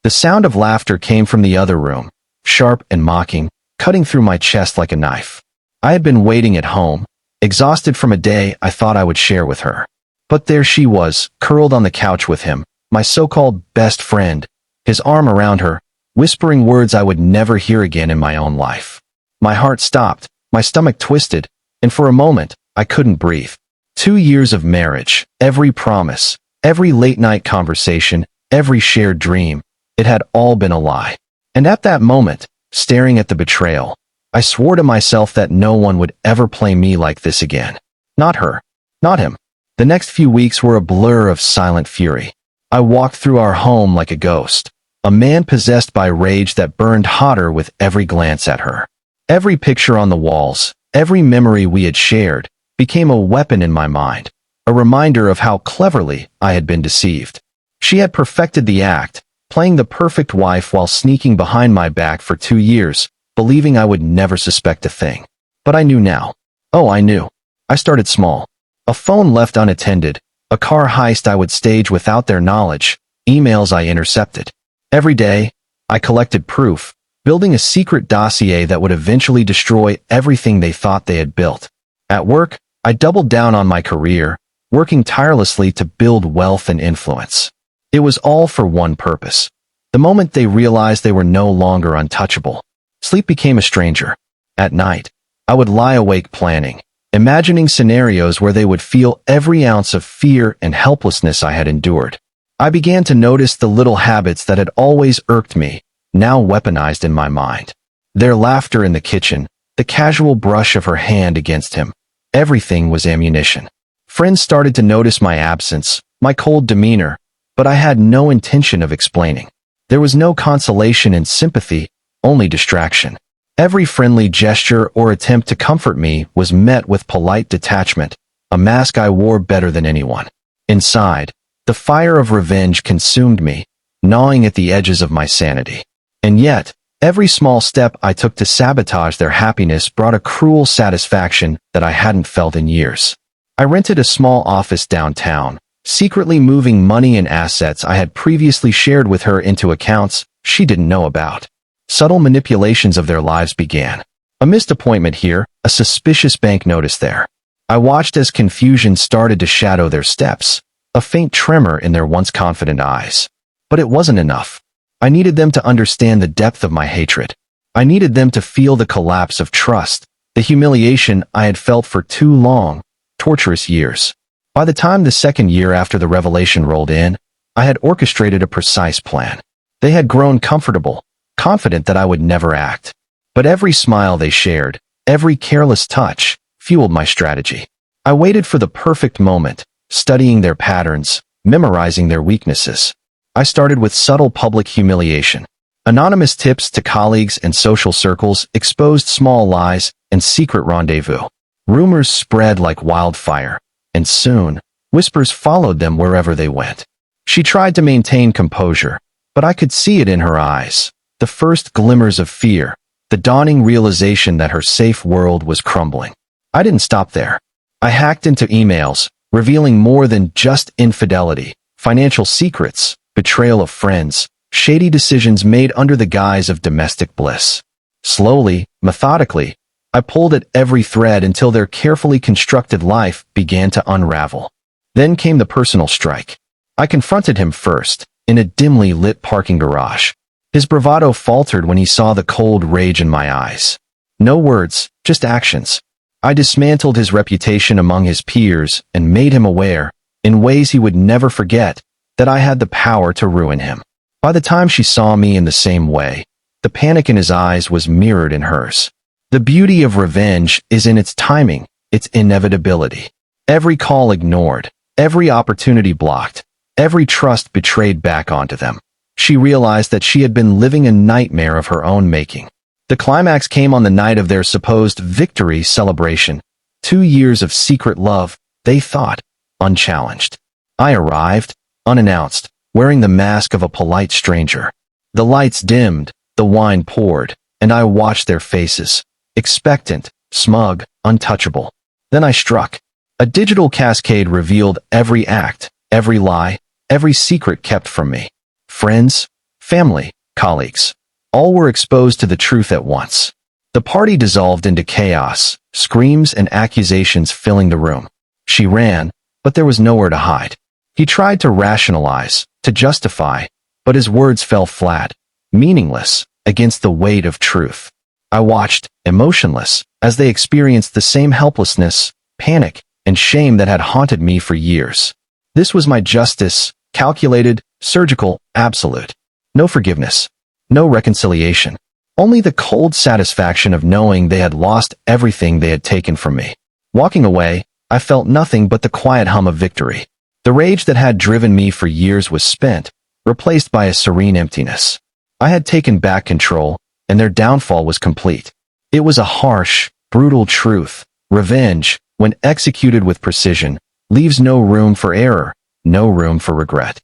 The sound of laughter came from the other room, sharp and mocking, cutting through my chest like a knife. I had been waiting at home, exhausted from a day I thought I would share with her. But there she was, curled on the couch with him, my so-called best friend, his arm around her, whispering words I would never hear again in my own life. My heart stopped, my stomach twisted, and for a moment, I couldn't breathe. 2 years of marriage, every promise, every late-night conversation, every shared dream, it had all been a lie. And at that moment, staring at the betrayal, I swore to myself that no one would ever play me like this again. Not her. Not him. The next few weeks were a blur of silent fury. I walked through our home like a ghost, a man possessed by rage that burned hotter with every glance at her. Every picture on the walls, every memory we had shared, became a weapon in my mind, a reminder of how cleverly I had been deceived. She had perfected the act, playing the perfect wife while sneaking behind my back for 2 years, believing I would never suspect a thing. But I knew now. Oh, I knew. I started small. A phone left unattended, a car heist I would stage without their knowledge, emails I intercepted. Every day, I collected proof, building a secret dossier that would eventually destroy everything they thought they had built. At work, I doubled down on my career, working tirelessly to build wealth and influence. It was all for one purpose. The moment they realized they were no longer untouchable, sleep became a stranger. At night, I would lie awake planning, imagining scenarios where they would feel every ounce of fear and helplessness I had endured. I began to notice the little habits that had always irked me, now weaponized in my mind. Their laughter in the kitchen, the casual brush of her hand against him, everything was ammunition. Friends started to notice my absence, my cold demeanor, but I had no intention of explaining. There was no consolation in sympathy, only distraction. Every friendly gesture or attempt to comfort me was met with polite detachment, a mask I wore better than anyone. Inside, the fire of revenge consumed me, gnawing at the edges of my sanity. And yet, every small step I took to sabotage their happiness brought a cruel satisfaction that I hadn't felt in years. I rented a small office downtown, secretly moving money and assets I had previously shared with her into accounts she didn't know about. Subtle manipulations of their lives began. A missed appointment here, a suspicious bank notice there. I watched as confusion started to shadow their steps, a faint tremor in their once confident eyes. But it wasn't enough. I needed them to understand the depth of my hatred. I needed them to feel the collapse of trust, the humiliation I had felt for 2 long, torturous years. By the time the second year after the revelation rolled in, I had orchestrated a precise plan. They had grown comfortable, confident that I would never act. But every smile they shared, every careless touch, fueled my strategy. I waited for the perfect moment, studying their patterns, memorizing their weaknesses. I started with subtle public humiliation. Anonymous tips to colleagues and social circles exposed small lies and secret rendezvous. Rumors spread like wildfire, and soon, whispers followed them wherever they went. She tried to maintain composure, but I could see it in her eyes. The first glimmers of fear, the dawning realization that her safe world was crumbling. I didn't stop there. I hacked into emails, revealing more than just infidelity, financial secrets, betrayal of friends, shady decisions made under the guise of domestic bliss. Slowly, methodically, I pulled at every thread until their carefully constructed life began to unravel. Then came the personal strike. I confronted him first, in a dimly lit parking garage. His bravado faltered when he saw the cold rage in my eyes. No words, just actions. I dismantled his reputation among his peers and made him aware, in ways he would never forget, that I had the power to ruin him. By the time she saw me in the same way, the panic in his eyes was mirrored in hers. The beauty of revenge is in its timing, its inevitability. Every call ignored, every opportunity blocked, every trust betrayed back onto them. She realized that she had been living a nightmare of her own making. The climax came on the night of their supposed victory celebration. 2 years of secret love, they thought, unchallenged. I arrived, unannounced, wearing the mask of a polite stranger. The lights dimmed, the wine poured, and I watched their faces, expectant, smug, untouchable. Then I struck. A digital cascade revealed every act, every lie, every secret kept from me. Friends, family, colleagues. All were exposed to the truth at once. The party dissolved into chaos, screams and accusations filling the room. She ran, but there was nowhere to hide. He tried to rationalize, to justify, but his words fell flat, meaningless, against the weight of truth. I watched, emotionless, as they experienced the same helplessness, panic, and shame that had haunted me for years. This was my justice, calculated, surgical, absolute. No forgiveness. No reconciliation. Only the cold satisfaction of knowing they had lost everything they had taken from me. Walking away, I felt nothing but the quiet hum of victory. The rage that had driven me for years was spent, replaced by a serene emptiness. I had taken back control, and their downfall was complete. It was a harsh, brutal truth. Revenge, when executed with precision, leaves no room for error, no room for regret.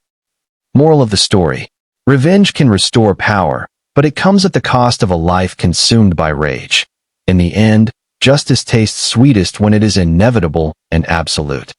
Moral of the story. Revenge can restore power, but it comes at the cost of a life consumed by rage. In the end, justice tastes sweetest when it is inevitable and absolute.